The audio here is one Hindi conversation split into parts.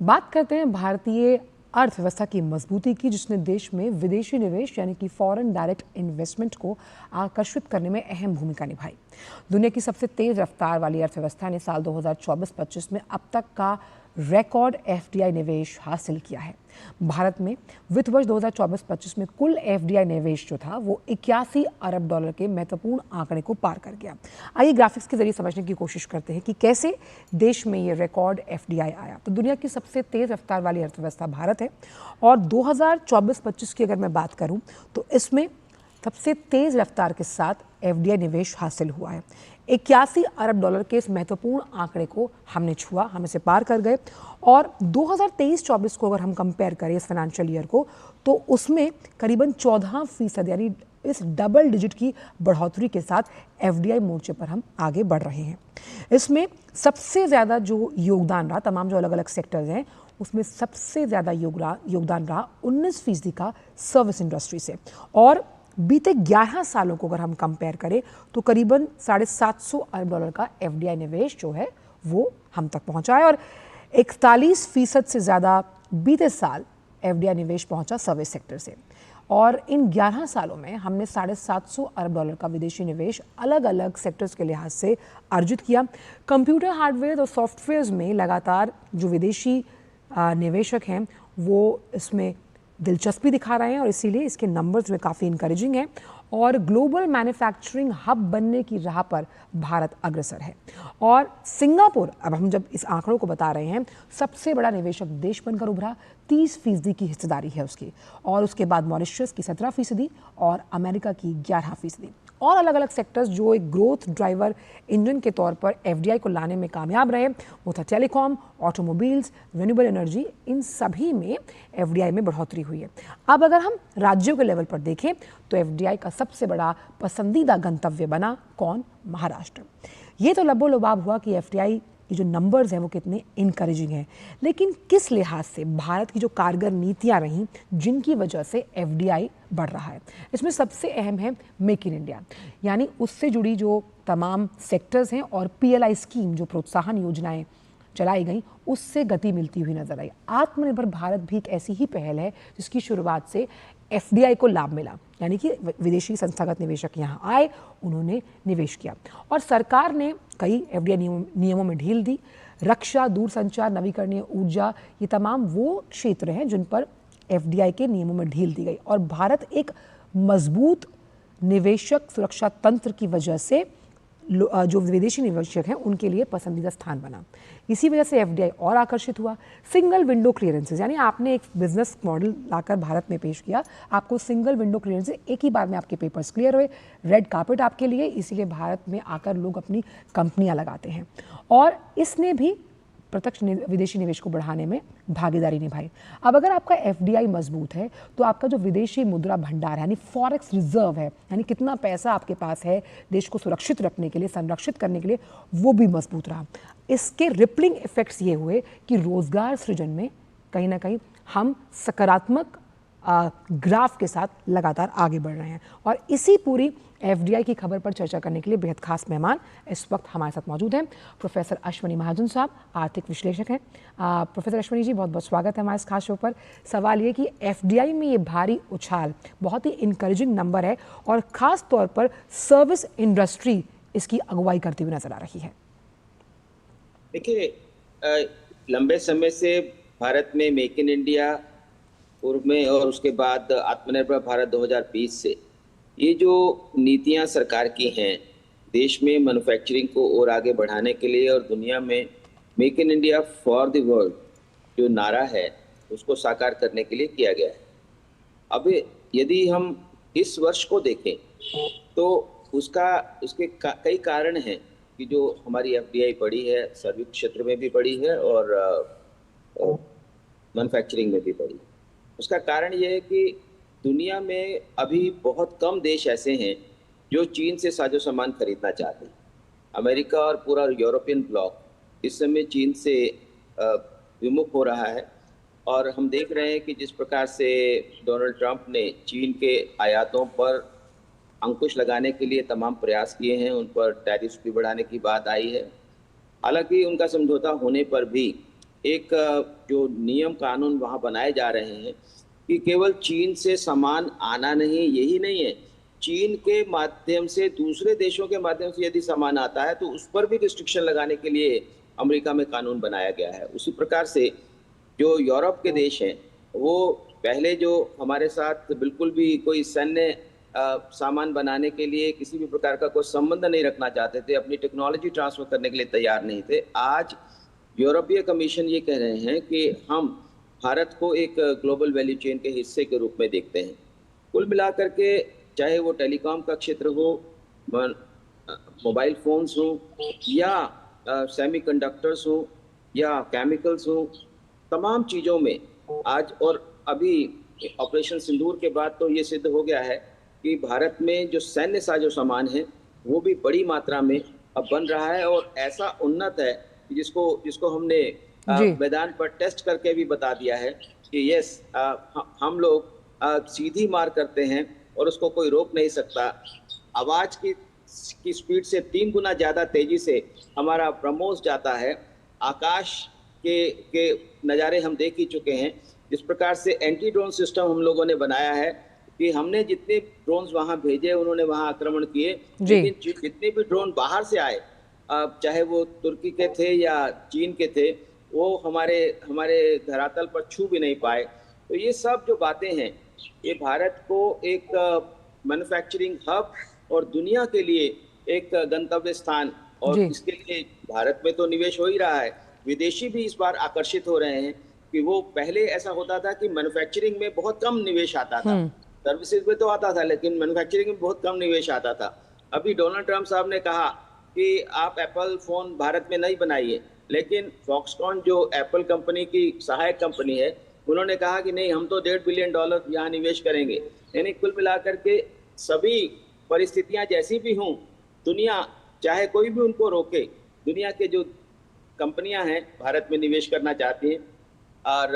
बात करते हैं भारतीय अर्थव्यवस्था की मजबूती की, जिसने देश में विदेशी निवेश यानी कि फॉरेन डायरेक्ट इन्वेस्टमेंट को आकर्षित करने में अहम भूमिका निभाई। दुनिया की सबसे तेज रफ्तार वाली अर्थव्यवस्था ने साल 2024-25 में अब तक का रिकॉर्ड एफडीआई निवेश हासिल किया है। भारत में वित्त वर्ष 2024-25 में कुल एफडीआई निवेश जो था वो 81 अरब डॉलर के महत्वपूर्ण आंकड़े को पार कर गया। आइए ग्राफिक्स के जरिए समझने की कोशिश करते हैं कि कैसे देश में ये रिकॉर्ड एफडीआई आया। तो दुनिया की सबसे तेज रफ्तार वाली अर्थव्यवस्था भारत है और 2024-25 की अगर मैं बात करूं तो इसमें सबसे तेज रफ्तार के साथ एफडीआई निवेश हासिल हुआ है। 81 अरब डॉलर के इस महत्वपूर्ण आंकड़े को हमने छुआ, हम इसे पार कर गए। और 2023-24 को अगर हम कंपेयर करें इस फाइनेंशियल ईयर को, तो उसमें करीबन 14% यानी इस डबल डिजिट की बढ़ोतरी के साथ एफडीआई मोर्चे पर हम आगे बढ़ रहे हैं। इसमें सबसे ज़्यादा जो योगदान रहा, तमाम जो अलग अलग सेक्टर्स हैं उसमें सबसे ज़्यादा योगदान रहा 19% का सर्विस इंडस्ट्री से। और बीते 11 सालों को अगर हम कंपेयर करें तो करीबन 750 अरब डॉलर का एफडीआई निवेश जो है वो हम तक पहुंचा है और 41% से ज़्यादा बीते साल एफडीआई निवेश पहुंचा सर्विस सेक्टर से। और इन 11 सालों में हमने 750 अरब डॉलर का विदेशी निवेश अलग अलग सेक्टर्स के लिहाज से अर्जित किया। कंप्यूटर हार्डवेयर और सॉफ्टवेयर में लगातार जो विदेशी निवेशक हैं वो इसमें दिलचस्पी दिखा रहे हैं और इसीलिए इसके नंबर्स में काफ़ी इंकरेजिंग है और ग्लोबल मैन्युफैक्चरिंग हब बनने की राह पर भारत अग्रसर है। और सिंगापुर, अब हम जब इस आंकड़ों को बता रहे हैं, सबसे बड़ा निवेशक देश बनकर उभरा। 30% की हिस्सेदारी है उसकी, और उसके बाद मॉरिशस की 17% और अमेरिका की 11%। और अलग अलग सेक्टर्स जो एक ग्रोथ ड्राइवर इंजन के तौर पर एफडीआई को लाने में कामयाब रहे, वो था टेलीकॉम, ऑटोमोबाइल्स, रिन्यूएबल एनर्जी। इन सभी में एफडीआई में बढ़ोतरी हुई है। अब अगर हम राज्यों के लेवल पर देखें तो एफडीआई का सबसे बड़ा पसंदीदा गंतव्य बना कौन? महाराष्ट्र। ये तो लबो-लबाब हुआ कि एफडीआई की जो नंबर्स हैं वो कितने इनकरेजिंग हैं, लेकिन किस लिहाज से भारत की जो कारगर नीतियां रहीं जिनकी वजह से एफडीआई बढ़ रहा है, इसमें सबसे अहम है मेक इन इंडिया, यानी उससे जुड़ी जो तमाम सेक्टर्स हैं और पीएलआई स्कीम, जो प्रोत्साहन योजनाएं चलाई गई, उससे गति मिलती हुई नजर आई। आत्मनिर्भर भारत भी एक ऐसी ही पहल है जिसकी शुरुआत से एफडीआई को लाभ मिला, यानी कि विदेशी संस्थागत निवेशक यहाँ आए, उन्होंने निवेश किया और सरकार ने कई एफडीआई नियमों में ढील दी। रक्षा, दूरसंचार, नवीकरणीय ऊर्जा, ये तमाम वो क्षेत्र हैं जिन पर एफडीआई के नियमों में ढील दी गई और भारत एक मजबूत निवेशक सुरक्षा तंत्र की वजह से जो विदेशी निवेशक हैं उनके लिए पसंदीदा स्थान बना। इसी वजह से एफडीआई और आकर्षित हुआ। सिंगल विंडो क्लियरेंसेज, यानी आपने एक बिजनेस मॉडल लाकर भारत में पेश किया, आपको सिंगल विंडो क्लियरेंसेज, एक ही बार में आपके पेपर्स क्लियर हुए, रेड कार्पेट आपके लिए, इसीलिए भारत में आकर लोग अपनी कंपनियां लगाते हैं। और इसने भी प्रत्यक्ष विदेशी निवेश को बढ़ाने में भागीदारी निभाई। अब अगर आपका एफडीआई मजबूत है तो आपका जो विदेशी मुद्रा भंडार है, यानी फॉरेक्स रिजर्व है, यानी कितना पैसा आपके पास है देश को सुरक्षित रखने के लिए, संरक्षित करने के लिए, वो भी मजबूत रहा। इसके रिपलिंग इफेक्ट्स ये हुए कि रोजगार सृजन में कहीं ना कहीं हम सकारात्मक ग्राफ के साथ लगातार आगे बढ़ रहे हैं। और इसी पूरी एफडीआई की खबर पर चर्चा करने के लिए बेहद खास मेहमान इस वक्त हमारे साथ मौजूद हैं। प्रोफेसर अश्वनी महाजन साहब आर्थिक विश्लेषक हैं। प्रोफेसर अश्वनी जी, बहुत बहुत स्वागत है हमारे इस खास शो पर। सवाल ये कि एफडीआई में ये भारी उछाल बहुत ही इनकरेजिंग नंबर है और ख़ास तौर पर सर्विस इंडस्ट्री इसकी अगुवाई करती हुई नजर आ रही है। देखिए, लंबे समय से भारत में मेक इन इंडिया पूर्व में और उसके बाद आत्मनिर्भर भारत 2020 से ये जो नीतियां सरकार की हैं देश में मैन्युफैक्चरिंग को और आगे बढ़ाने के लिए और दुनिया में make in India for the world जो नारा है उसको साकार करने के लिए किया गया है। अब यदि हम इस वर्ष को देखें तो उसके कई कारण हैं कि जो हमारी एफडीआई बढ़ी है, सर्विस क्षेत्र में भी बढ़ी है और मैन्युफैक्चरिंग में भी बढ़ी है। उसका कारण ये है कि दुनिया में अभी बहुत कम देश ऐसे हैं जो चीन से साजो सामान खरीदना चाहते हैं। अमेरिका और पूरा यूरोपियन ब्लॉक इस समय चीन से विमुख हो रहा है और हम देख रहे हैं कि जिस प्रकार से डोनाल्ड ट्रंप ने चीन के आयातों पर अंकुश लगाने के लिए तमाम प्रयास किए हैं, उन पर टैरिफ भी बढ़ाने की बात आई है। हालांकि उनका समझौता होने पर भी एक जो नियम कानून वहाँ बनाए जा रहे हैं कि केवल चीन से सामान आना नहीं, यही नहीं है, चीन के माध्यम से दूसरे देशों के माध्यम से यदि सामान आता है तो उस पर भी रिस्ट्रिक्शन लगाने के लिए अमेरिका में कानून बनाया गया है। उसी प्रकार से जो यूरोप के देश हैं वो पहले जो हमारे साथ बिल्कुल भी कोई सैन्य सामान बनाने के लिए किसी भी प्रकार का कोई संबंध नहीं रखना चाहते थे, अपनी टेक्नोलॉजी ट्रांसफर करने के लिए तैयार नहीं थे, आज यूरोपीय कमीशन ये कह रहे हैं कि हम भारत को एक ग्लोबल वैल्यू चेन के हिस्से के रूप में देखते हैं। कुल मिलाकर के चाहे वो टेलीकॉम का क्षेत्र हो, मोबाइल फोन्स हो, या सेमीकंडक्टर्स हो, या केमिकल्स हो, तमाम चीज़ों में आज और अभी ऑपरेशन सिंदूर के बाद तो ये सिद्ध हो गया है कि भारत में जो सैन्य साजो सामान है वो भी बड़ी मात्रा में अब बन रहा है, और ऐसा उन्नत है कि जिसको हमने जी। मैदान पर टेस्ट करके भी बता दिया है कि यस, हम लोग सीधी मार करते हैं और उसको कोई रोक नहीं सकता। आवाज की स्पीड से 3 गुना ज्यादा तेजी से हमारा ब्रह्मोस जाता है। आकाश के नज़ारे हम देख ही चुके हैं। जिस प्रकार से एंटी ड्रोन सिस्टम हम लोगों ने बनाया है कि हमने जितने ड्रोन्स वहां भेजे उन्होंने वहां आक्रमण किए, लेकिन जितने भी ड्रोन बाहर से आए, चाहे वो तुर्की के थे या चीन के थे, वो हमारे धरातल पर छू भी नहीं पाए। तो ये सब जो बातें हैं ये भारत को एक मैन्युफैक्चरिंग हब और दुनिया के लिए एक गंतव्य स्थान, और इसके लिए भारत में तो निवेश हो ही रहा है, विदेशी भी इस बार आकर्षित हो रहे हैं कि वो पहले ऐसा होता था कि मैन्युफैक्चरिंग में बहुत कम निवेश आता था, सर्विसेज में तो आता था लेकिन मैन्युफैक्चरिंग में बहुत कम निवेश आता था। अभी डोनाल्ड ट्रंप साहब ने कहा कि आप एप्पल फोन भारत में नहीं बनाइए, लेकिन फॉक्सकॉन जो एप्पल कंपनी की सहायक कंपनी है उन्होंने कहा कि नहीं, हम तो $1.5 बिलियन यहाँ निवेश करेंगे। यानी कुल मिलाकर के सभी परिस्थितियां जैसी भी हों, दुनिया चाहे कोई भी उनको रोके, दुनिया के जो कंपनियां हैं भारत में निवेश करना चाहती हैं, और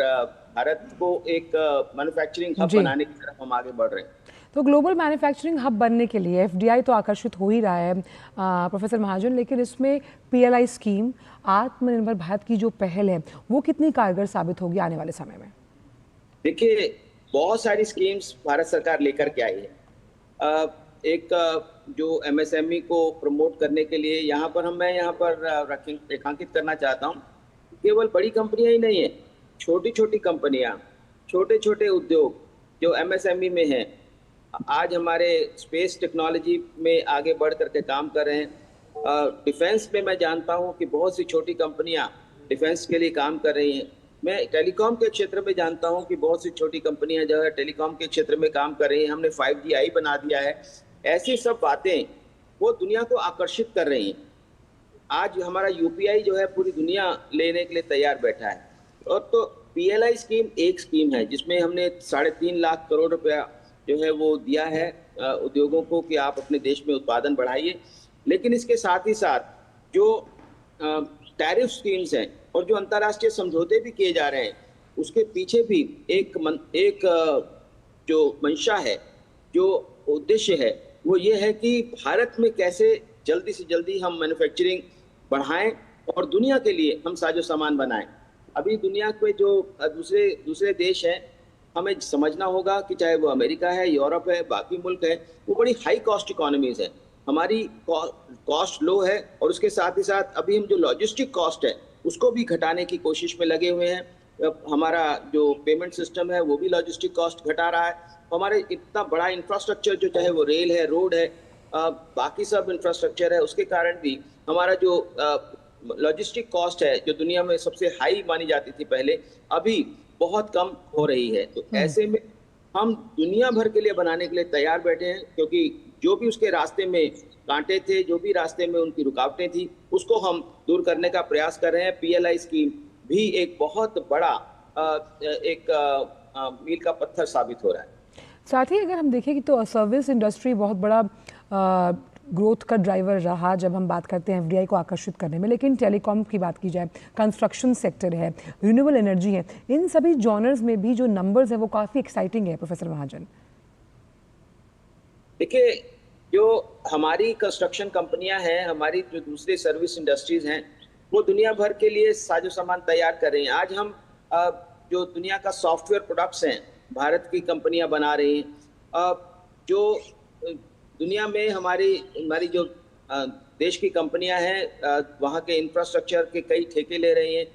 भारत को एक मैन्युफैक्चरिंग हब बनाने की तरफ हम आगे बढ़ रहे हैं। तो ग्लोबल मैन्युफैक्चरिंग हब बनने के लिए एफडीआई तो आकर्षित हो ही रहा है प्रोफेसर महाजन, लेकिन इसमें पीएलआई स्कीम, आत्मनिर्भर भारत की जो पहल है वो कितनी कारगर साबित होगी आने वाले समय में? देखिए, बहुत सारी स्कीम्स भारत सरकार लेकर के आई है। एक जो एमएसएमई को प्रमोट करने के लिए मैं यहाँ पर रेखांकित करना चाहता हूँ, केवल बड़ी कंपनियां ही नहीं है, छोटी छोटी कंपनियां, छोटे छोटे उद्योग जो एमएसएमई में हैं, आज हमारे स्पेस टेक्नोलॉजी में आगे बढ़ करके काम कर रहे हैं। डिफेंस में मैं जानता हूं कि बहुत सी छोटी कंपनियां डिफेंस के लिए काम कर रही हैं। मैं टेलीकॉम के क्षेत्र में जानता हूं कि बहुत सी छोटी कंपनियां जो है टेलीकॉम के क्षेत्र में काम कर रही हैं। हमने 5G आई बना दिया है। ऐसी सब बातें वो दुनिया को आकर्षित कर रही हैं। आज हमारा यूपीआई जो है पूरी दुनिया लेने के लिए तैयार बैठा है। और तो पीएलआई स्कीम एक स्कीम है जिसमें हमने 3.5 लाख करोड़ रुपया जो है वो दिया है उद्योगों को कि आप अपने देश में उत्पादन बढ़ाइए। लेकिन इसके साथ ही साथ जो टैरिफ स्कीम्स हैं और जो अंतर्राष्ट्रीय समझौते भी किए जा रहे हैं, उसके पीछे भी एक जो मंशा है, जो उद्देश्य है, वो ये है कि भारत में कैसे जल्दी से जल्दी हम मैन्युफैक्चरिंग बढ़ाएं और दुनिया के लिए हम साजो सामान बनाएं। अभी दुनिया के जो दूसरे देश हैं, हमें समझना होगा कि चाहे वो अमेरिका है, यूरोप है, बाकी मुल्क है, वो बड़ी हाई कॉस्ट इकोनॉमीज है। हमारी कॉस्ट लो है, और उसके साथ ही साथ अभी हम जो लॉजिस्टिक कॉस्ट है उसको भी घटाने की कोशिश में लगे हुए हैं। हमारा जो पेमेंट सिस्टम है वो भी लॉजिस्टिक कॉस्ट घटा रहा है। हमारे इतना बड़ा इंफ्रास्ट्रक्चर, जो चाहे वो रेल है, रोड है, बाकी सब इंफ्रास्ट्रक्चर है, उसके कारण भी हमारा जो लॉजिस्टिक कॉस्ट है, जो दुनिया में सबसे हाई मानी जाती थी पहले, अभी बहुत कम हो रही है। तो ऐसे में हम दुनिया भर के लिए बनाने के लिए तैयार बैठे हैं, क्योंकि जो भी उसके रास्ते में कांटे थे, जो भी रास्ते में उनकी रुकावटें थी, उसको हम दूर करने का प्रयास कर रहे हैं। पीएलआई स्कीम भी एक बहुत बड़ा मील का पत्थर साबित हो रहा है। साथ ही अगर हम देखें कि तो सर्विस इंडस्ट्री बहुत बड़ा ग्रोथ का ड्राइवर रहा जब हम बात करते हैं एफडीआई को आकर्षित करने में, लेकिन टेलीकॉम की बात की जाए, कंस्ट्रक्शन सेक्टर है, रिन्यूएबल एनर्जी है, इन सभी जॉनर्स में भी जो नंबर्स है वो काफ़ी एक्साइटिंग है प्रोफेसर महाजन। देखिए, जो हमारी कंस्ट्रक्शन कंपनियां हैं, हमारी जो दूसरी सर्विस इंडस्ट्रीज हैं, वो दुनिया भर के लिए साजो सामान तैयार कर रही हैं। आज हम जो दुनिया का सॉफ्टवेयर प्रोडक्ट्स हैं भारत की कंपनियां बना रही हैं। जो दुनिया में हमारी हमारी जो देश की कंपनियां हैं वहाँ के इंफ्रास्ट्रक्चर के कई ठेके ले रही हैं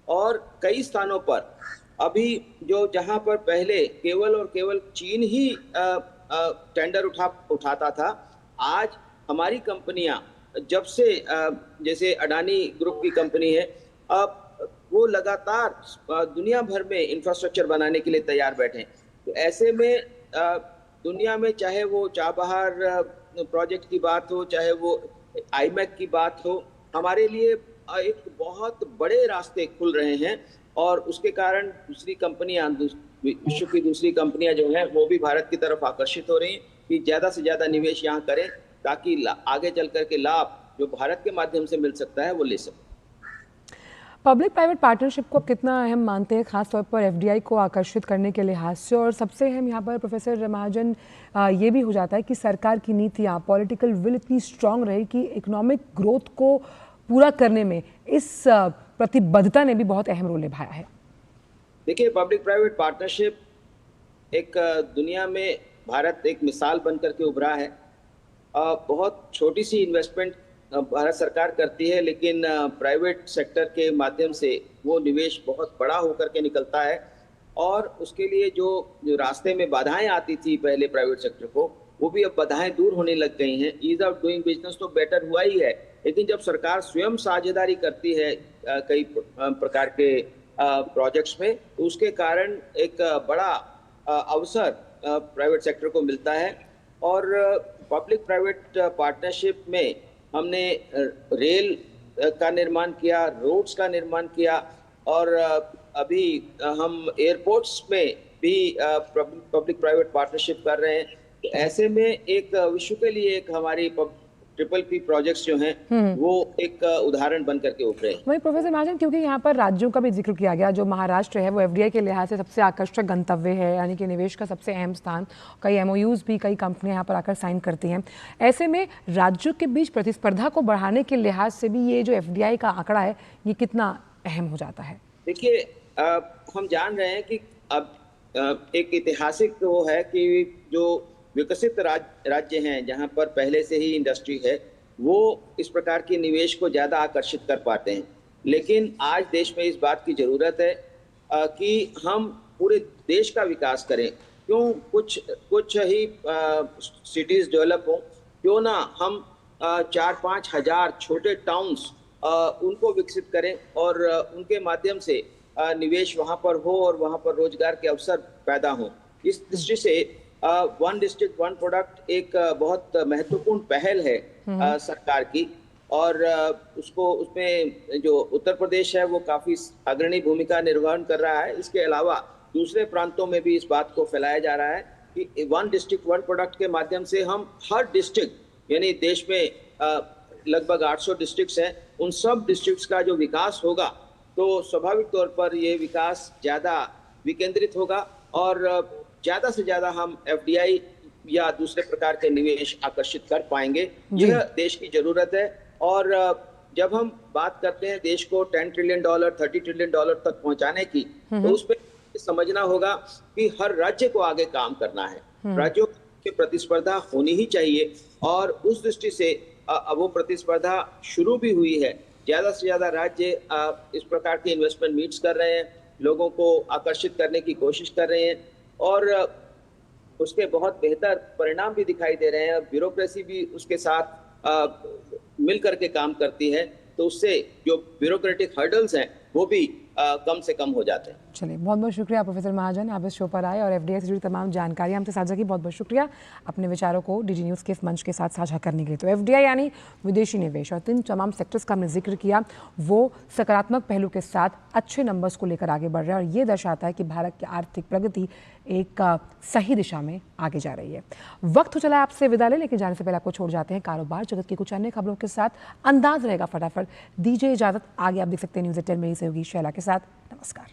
और कई स्थानों पर अभी जो जहाँ पर पहले केवल और केवल चीन ही टेंडर उठाता था, आज हमारी कंपनियां जब से जैसे अडानी ग्रुप की कंपनी है, अब वो लगातार दुनिया भर में इंफ्रास्ट्रक्चर बनाने के लिए तैयार बैठे हैं। तो ऐसे में दुनिया में चाहे वो चाबहार प्रोजेक्ट की बात हो, चाहे वो आईमैक की बात हो, हमारे लिए एक बहुत बड़े रास्ते खुल रहे हैं और उसके कारण दूसरी कंपनियां, विश्व की दूसरी कंपनियां जो हैं वो भी भारत की तरफ आकर्षित हो रही हैं कि ज़्यादा से ज़्यादा निवेश यहाँ करें ताकि आगे चल कर के लाभ जो भारत के माध्यम से मिल सकता है वो ले सकें। पब्लिक प्राइवेट पार्टनरशिप को कितना अहम मानते हैं, खासतौर पर एफडीआई को आकर्षित करने के लिहाज से? और सबसे अहम यहाँ पर प्रोफेसर महाजन ये भी हो जाता है कि सरकार की नीतियाँ, पॉलिटिकल विल इतनी स्ट्रांग रहे कि इकोनॉमिक ग्रोथ को पूरा करने में इस प्रतिबद्धता ने भी बहुत अहम रोल निभाया है। देखिए, पब्लिक प्राइवेट पार्टनरशिप एक दुनिया में भारत एक मिसाल बनकर के उभरा है। बहुत छोटी सी इन्वेस्टमेंट भारत सरकार करती है, लेकिन प्राइवेट सेक्टर के माध्यम से वो निवेश बहुत बड़ा होकर के निकलता है और उसके लिए जो रास्ते में बाधाएं आती थी पहले प्राइवेट सेक्टर को, वो भी अब बाधाएं दूर होने लग गई हैं। ईज ऑफ डूइंग बिजनेस तो बेटर हुआ ही है, लेकिन जब सरकार स्वयं साझेदारी करती है कई प्रकार के प्रोजेक्ट्स में, तो उसके कारण एक बड़ा अवसर प्राइवेट सेक्टर को मिलता है। और पब्लिक प्राइवेट पार्टनरशिप में हमने रेल का निर्माण किया, रोड्स का निर्माण किया और अभी हम एयरपोर्ट्स में भी पब्लिक प्राइवेट पार्टनरशिप कर रहे हैं। तो ऐसे में एक विश्व के लिए एक हमारी ट्रिपल पी प्रोजेक्ट्स जो हैं वो एक उदाहरण बन करके उभरे हैं। वही प्रोफेसर महाजन, क्योंकि यहाँ पर राज्यों का भी जिक्र किया गया, जो महाराष्ट्र है वो एफडीआई के लिहाज से सबसे आकर्षक गंतव्य है, यानी कि निवेश का सबसे अहम स्थान। कई एमओयूज भी कई कंपनियां यहाँ पर आकर साइन करती हैं। ऐसे में राज्यों के बीच प्रतिस्पर्धा को बढ़ाने के लिहाज से भी ये जो एफडीआई का आंकड़ा है ये कितना अहम हो जाता है? देखिए, हम जान रहे हैं कि अब एक ऐतिहासिक वो है कि जो विकसित राज्य हैं जहां पर पहले से ही इंडस्ट्री है, वो इस प्रकार के निवेश को ज़्यादा आकर्षित कर पाते हैं। लेकिन आज देश में इस बात की ज़रूरत है कि हम पूरे देश का विकास करें। क्यों कुछ ही सिटीज़ डेवलप हों, क्यों ना हम 4-5 हज़ार छोटे टाउन्स उनको विकसित करें और उनके माध्यम से निवेश वहाँ पर हो और वहाँ पर रोजगार के अवसर पैदा हों। इस दृष्टि से वन डिस्ट्रिक्ट वन प्रोडक्ट एक बहुत महत्वपूर्ण पहल है सरकार की और उसमें जो उत्तर प्रदेश है वो काफी अग्रणी भूमिका निर्वहन कर रहा है। इसके अलावा दूसरे प्रांतों में भी इस बात को फैलाया जा रहा है कि वन डिस्ट्रिक्ट वन प्रोडक्ट के माध्यम से हम हर डिस्ट्रिक्ट, यानी देश में लगभग 800 डिस्ट्रिक्ट्स हैं, उन सब डिस्ट्रिक्ट्स का जो विकास होगा तो स्वाभाविक तौर पर ये विकास ज़्यादा विकेंद्रित होगा और ज़्यादा से ज़्यादा हम एफडीआई या दूसरे प्रकार के निवेश आकर्षित कर पाएंगे। यह देश की ज़रूरत है और जब हम बात करते हैं देश को $10 ट्रिलियन, $30 ट्रिलियन तक पहुंचाने की, तो उसमें समझना होगा कि हर राज्य को आगे काम करना है। राज्यों की प्रतिस्पर्धा होनी ही चाहिए और उस दृष्टि से वो प्रतिस्पर्धा शुरू भी हुई है। ज़्यादा से ज़्यादा राज्य इस प्रकार के इन्वेस्टमेंट मीट्स कर रहे हैं, लोगों को आकर्षित करने की कोशिश कर रहे हैं और उसके बहुत बेहतर परिणाम भी दिखाई दे रहे हैं। ब्यूरोक्रेसी भी उसके साथ मिल करके काम करती है, तो उससे जो ब्यूरोक्रेटिक हर्डल्स हैं वो भी कम से कम हो जाते हैं। चलिए, बहुत बहुत शुक्रिया प्रोफेसर महाजन, आप इस शो पर आए और एफडीआई से जुड़ी तमाम जानकारी हमसे साझा की। बहुत बहुत शुक्रिया अपने विचारों को डीडी न्यूज़ के इस मंच के साथ साझा करने के लिए। तो एफडीआई यानी विदेशी निवेश और तीन तमाम सेक्टर्स का हमने जिक्र किया, वो सकारात्मक पहलू के साथ अच्छे नंबर्स को लेकर आगे बढ़ रहे हैं और ये दर्शाता है कि भारत की आर्थिक प्रगति एक सही दिशा में आगे जा रही है। वक्त हो चला है आपसे विदा ले, लेकिन जाने से पहले आपको छोड़ जाते हैं कारोबार जगत की कुछ अन्य खबरों के साथ। अंदाज रहेगा फटाफट, दीजिए इजाजत। आगे आप देख सकते हैं न्यूज़ 18 मेरी सहयोगी शैला के साथ। नमस्कार।